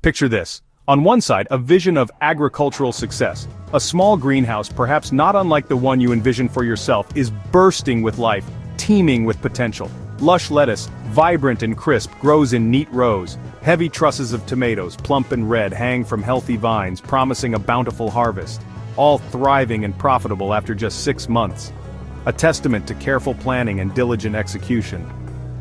Picture this. On one side, a vision of agricultural success. A small greenhouse, perhaps not unlike the one you envision for yourself, is bursting with life, teeming with potential. Lush lettuce, vibrant and crisp, grows in neat rows. Heavy trusses of tomatoes, plump and red, hang from healthy vines, promising a bountiful harvest. All thriving and profitable after just 6 months. A testament to careful planning and diligent execution.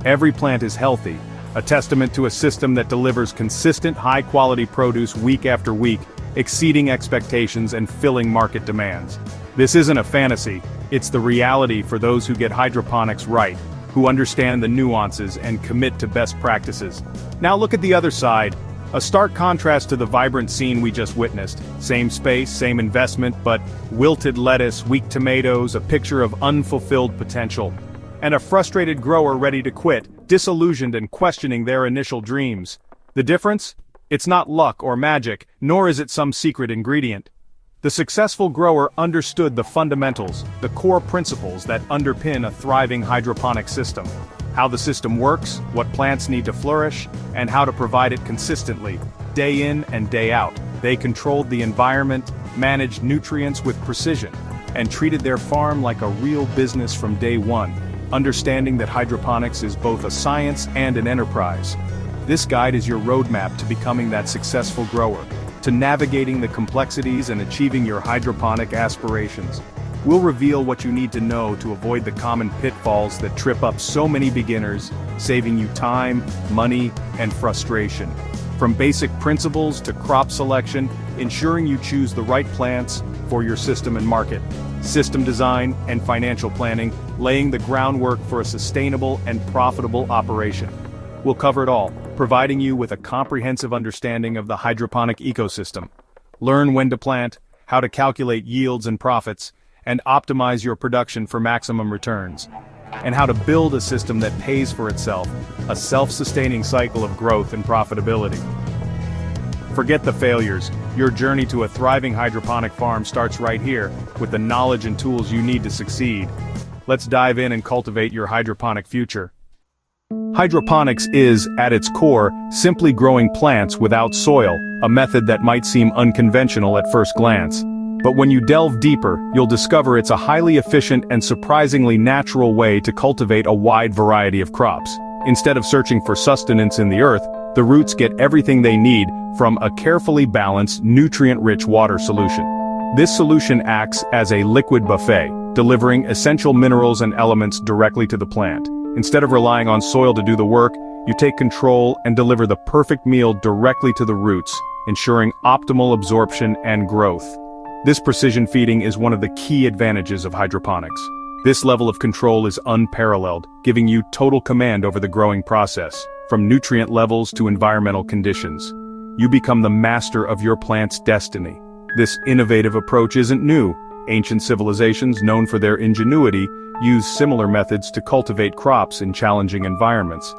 Every plant is healthy, a testament to a system that delivers consistent, high-quality produce week after week, exceeding expectations and filling market demands. This isn't a fantasy, it's the reality for those who get hydroponics right, who understand the nuances and commit to best practices. Now look at the other side. A stark contrast to the vibrant scene we just witnessed. Same space, same investment, but wilted lettuce, weak tomatoes, a picture of unfulfilled potential. And a frustrated grower ready to quit, disillusioned and questioning their initial dreams. The difference? It's not luck or magic, nor is it some secret ingredient. The successful grower understood the fundamentals, the core principles that underpin a thriving hydroponic system. How the system works, what plants need to flourish, and how to provide it consistently, day in and day out. They controlled the environment, managed nutrients with precision, and treated their farm like a real business from day one, understanding that hydroponics is both a science and an enterprise. This guide is your roadmap to becoming that successful grower, to navigating the complexities and achieving your hydroponic aspirations. We'll reveal what you need to know to avoid the common pitfalls that trip up so many beginners, saving you time, money, and frustration. From basic principles to crop selection, ensuring you choose the right plants for your system and market. System design and financial planning, laying the groundwork for a sustainable and profitable operation. We'll cover it all, providing you with a comprehensive understanding of the hydroponic ecosystem. Learn when to plant, how to calculate yields and profits, and optimize your production for maximum returns. And how to build a system that pays for itself, a self-sustaining cycle of growth and profitability. Forget the failures. Your journey to a thriving hydroponic farm starts right here, with the knowledge and tools you need to succeed. Let's dive in and cultivate your hydroponic future. Hydroponics is, at its core, simply growing plants without soil, a method that might seem unconventional at first glance. But when you delve deeper, you'll discover it's a highly efficient and surprisingly natural way to cultivate a wide variety of crops. Instead of searching for sustenance in the earth, the roots get everything they need from a carefully balanced, nutrient-rich water solution. This solution acts as a liquid buffet, delivering essential minerals and elements directly to the plant. Instead of relying on soil to do the work, you take control and deliver the perfect meal directly to the roots, ensuring optimal absorption and growth. This precision feeding is one of the key advantages of hydroponics. This level of control is unparalleled, giving you total command over the growing process, from nutrient levels to environmental conditions. You become the master of your plant's destiny. This innovative approach isn't new. Ancient civilizations, known for their ingenuity, used similar methods to cultivate crops in challenging environments.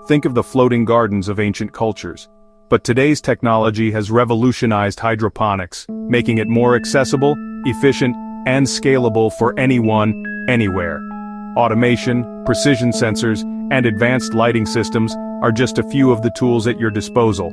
Think of the floating gardens of ancient cultures. But today's technology has revolutionized hydroponics, making it more accessible, efficient, and scalable for anyone, anywhere. Automation, precision sensors, and advanced lighting systems are just a few of the tools at your disposal.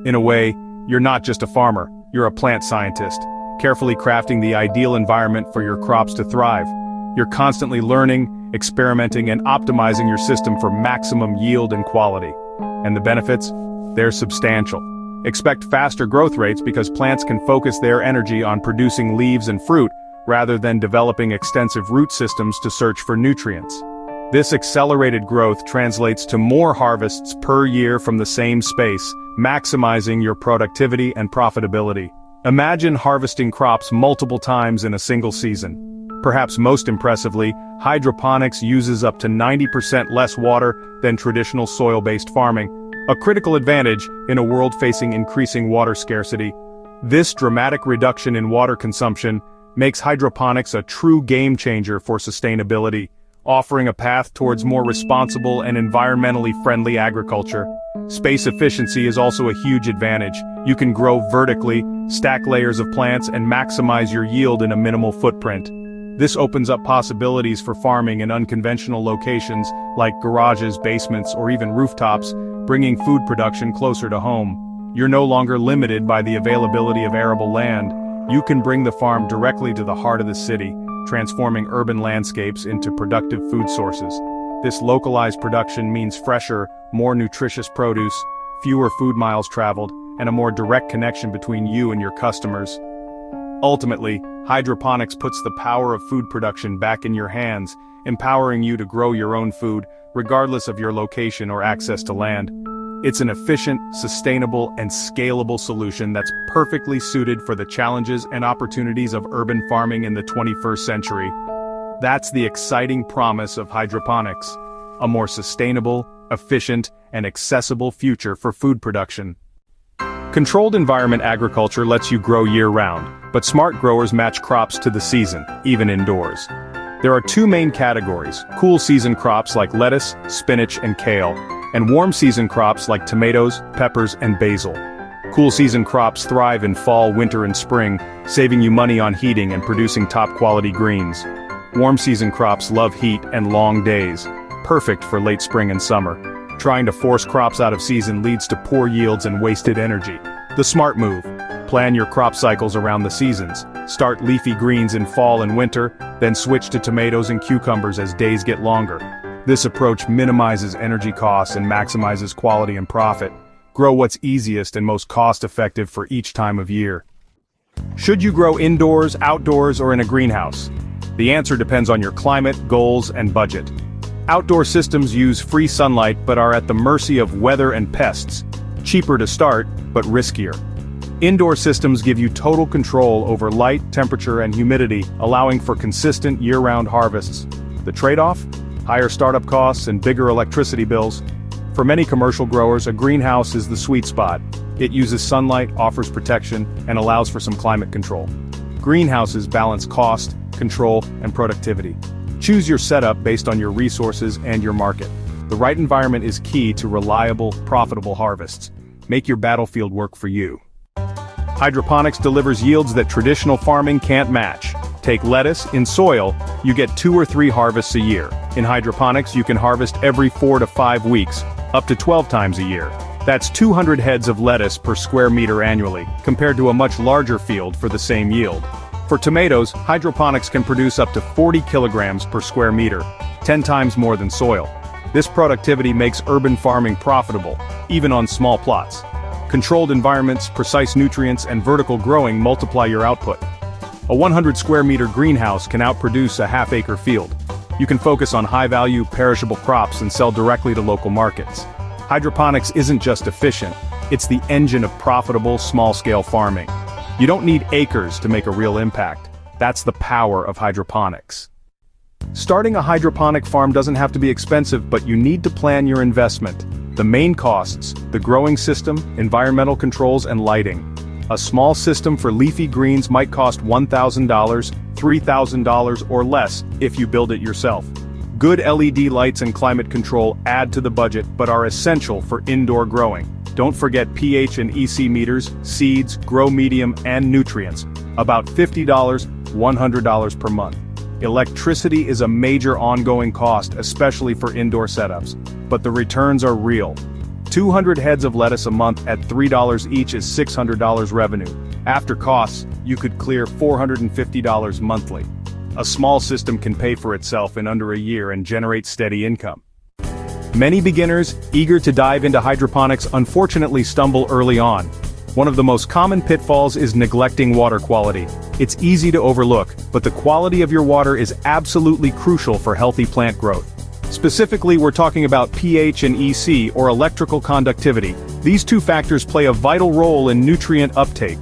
In a way, you're not just a farmer, you're a plant scientist, carefully crafting the ideal environment for your crops to thrive. You're constantly learning, experimenting, and optimizing your system for maximum yield and quality. And the benefits? They're substantial. Expect faster growth rates because plants can focus their energy on producing leaves and fruit, rather than developing extensive root systems to search for nutrients. This accelerated growth translates to more harvests per year from the same space, maximizing your productivity and profitability. Imagine harvesting crops multiple times in a single season. Perhaps most impressively, hydroponics uses up to 90% less water than traditional soil-based farming, a critical advantage in a world facing increasing water scarcity. This dramatic reduction in water consumption makes hydroponics a true game-changer for sustainability, offering a path towards more responsible and environmentally friendly agriculture. Space efficiency is also a huge advantage. You can grow vertically, stack layers of plants, and maximize your yield in a minimal footprint. This opens up possibilities for farming in unconventional locations like garages, basements, or even rooftops, bringing food production closer to home. You're no longer limited by the availability of arable land. You can bring the farm directly to the heart of the city, transforming urban landscapes into productive food sources. This localized production means fresher, more nutritious produce, fewer food miles traveled, and a more direct connection between you and your customers. Ultimately, hydroponics puts the power of food production back in your hands, empowering you to grow your own food, regardless of your location or access to land. It's an efficient, sustainable, and scalable solution that's perfectly suited for the challenges and opportunities of urban farming in the 21st century. That's the exciting promise of hydroponics, a more sustainable, efficient, and accessible future for food production. Controlled environment agriculture lets you grow year-round, but smart growers match crops to the season, even indoors. There are two main categories: cool season crops like lettuce, spinach, and kale, and warm season crops like tomatoes, peppers, and basil. Cool season crops thrive in fall, winter, and spring, saving you money on heating and producing top-quality greens. Warm season crops love heat and long days, perfect for late spring and summer. Trying to force crops out of season leads to poor yields and wasted energy. The smart move: plan your crop cycles around the seasons. Start leafy greens in fall and winter, then switch to tomatoes and cucumbers as days get longer. This approach minimizes energy costs and maximizes quality and profit. Grow what's easiest and most cost-effective for each time of year. Should you grow indoors, outdoors, or in a greenhouse? The answer depends on your climate, goals, and budget. Outdoor systems use free sunlight but are at the mercy of weather and pests. Cheaper to start, but riskier. Indoor systems give you total control over light, temperature, and humidity, allowing for consistent year-round harvests. The trade-off? Higher startup costs and bigger electricity bills. For many commercial growers, a greenhouse is the sweet spot. It uses sunlight, offers protection, and allows for some climate control. Greenhouses balance cost, control, and productivity. Choose your setup based on your resources and your market. The right environment is key to reliable, profitable harvests. Make your battlefield work for you. Hydroponics delivers yields that traditional farming can't match. Take lettuce. In soil, you get 2 or 3 harvests a year. In hydroponics, you can harvest every 4 to 5 weeks, up to 12 times a year. That's 200 heads of lettuce per square meter annually, compared to a much larger field for the same yield. For tomatoes, hydroponics can produce up to 40 kilograms per square meter, 10 times more than soil. This productivity makes urban farming profitable, even on small plots. Controlled environments, precise nutrients, and vertical growing multiply your output. A 100 square meter greenhouse can outproduce a half-acre field. You can focus on high-value, perishable crops and sell directly to local markets. Hydroponics isn't just efficient, it's the engine of profitable, small-scale farming. You don't need acres to make a real impact. That's the power of hydroponics. Starting a hydroponic farm doesn't have to be expensive, but you need to plan your investment. The main costs: the growing system, environmental controls, and lighting. A small system for leafy greens might cost $1,000, $3,000 or less if you build it yourself. Good LED lights and climate control add to the budget but are essential for indoor growing. Don't forget pH and EC meters, seeds, grow medium, and nutrients. About $50, $100 per month. Electricity is a major ongoing cost, especially for indoor setups, but the returns are real. 200 heads of lettuce a month at $3 each is $600 revenue. After costs, you could clear $450 monthly. A small system can pay for itself in under a year and generate steady income. Many beginners, eager to dive into hydroponics, unfortunately stumble early on. One of the most common pitfalls is neglecting water quality. It's easy to overlook, but the quality of your water is absolutely crucial for healthy plant growth. Specifically, we're talking about pH and EC, or electrical conductivity. These two factors play a vital role in nutrient uptake.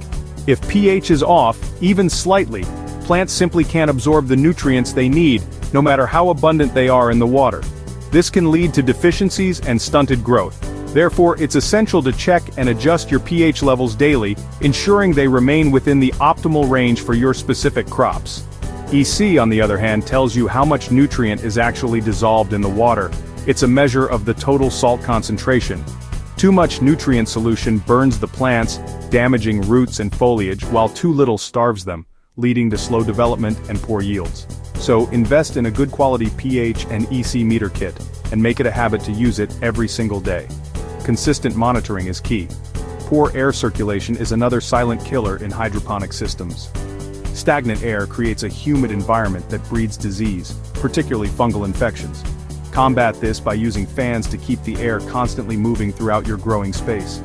If pH is off, even slightly, plants simply can't absorb the nutrients they need, no matter how abundant they are in the water. This can lead to deficiencies and stunted growth. Therefore, it's essential to check and adjust your pH levels daily, ensuring they remain within the optimal range for your specific crops. EC, on the other hand, tells you how much nutrient is actually dissolved in the water. It's a measure of the total salt concentration. Too much nutrient solution burns the plants, damaging roots and foliage, while too little starves them, leading to slow development and poor yields. So, invest in a good quality pH and EC meter kit, and make it a habit to use it every single day. Consistent monitoring is key. Poor air circulation is another silent killer in hydroponic systems. Stagnant air creates a humid environment that breeds disease, particularly fungal infections. Combat this by using fans to keep the air constantly moving throughout your growing space.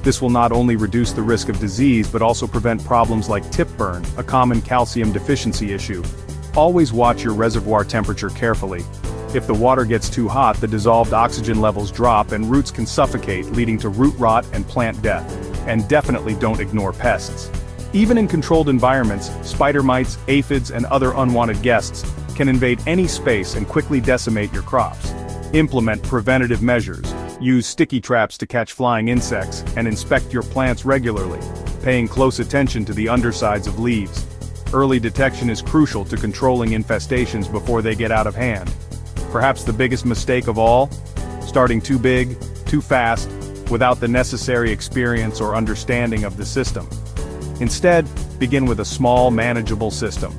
This will not only reduce the risk of disease but also prevent problems like tip burn, a common calcium deficiency issue. Always watch your reservoir temperature carefully. If the water gets too hot, the dissolved oxygen levels drop and roots can suffocate, leading to root rot and plant death. And definitely don't ignore pests. Even in controlled environments, spider mites, aphids, and other unwanted guests can invade any space and quickly decimate your crops. Implement preventative measures. Use sticky traps to catch flying insects, and inspect your plants regularly, paying close attention to the undersides of leaves. Early detection is crucial to controlling infestations before they get out of hand. Perhaps the biggest mistake of all? Starting too big, too fast, without the necessary experience or understanding of the system. Instead, begin with a small, manageable system.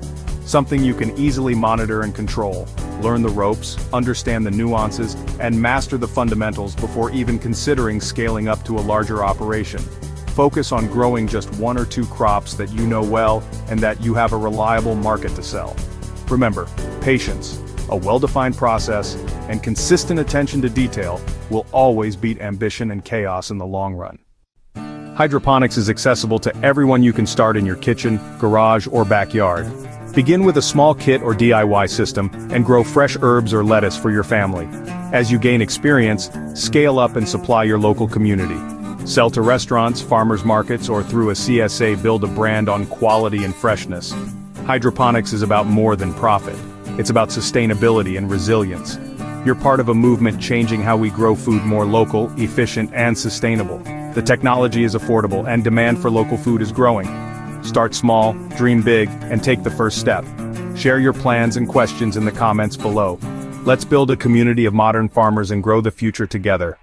Something you can easily monitor and control. Learn the ropes, understand the nuances, and master the fundamentals before even considering scaling up to a larger operation. Focus on growing just 1 or 2 crops that you know well and that you have a reliable market to sell. Remember, patience, a well-defined process, and consistent attention to detail will always beat ambition and chaos in the long run. Hydroponics is accessible to everyone. You can start in your kitchen, garage, or backyard. Begin with a small kit or DIY system and grow fresh herbs or lettuce for your family. As you gain experience, scale up and supply your local community. Sell to restaurants, farmers markets, or through a CSA. Build a brand on quality and freshness. Hydroponics is about more than profit. It's about sustainability and resilience. You're part of a movement changing how we grow food more local, efficient, and sustainable. The technology is affordable and demand for local food is growing. Start small, dream big, and take the first step. Share your plans and questions in the comments below. Let's build a community of modern farmers and grow the future together.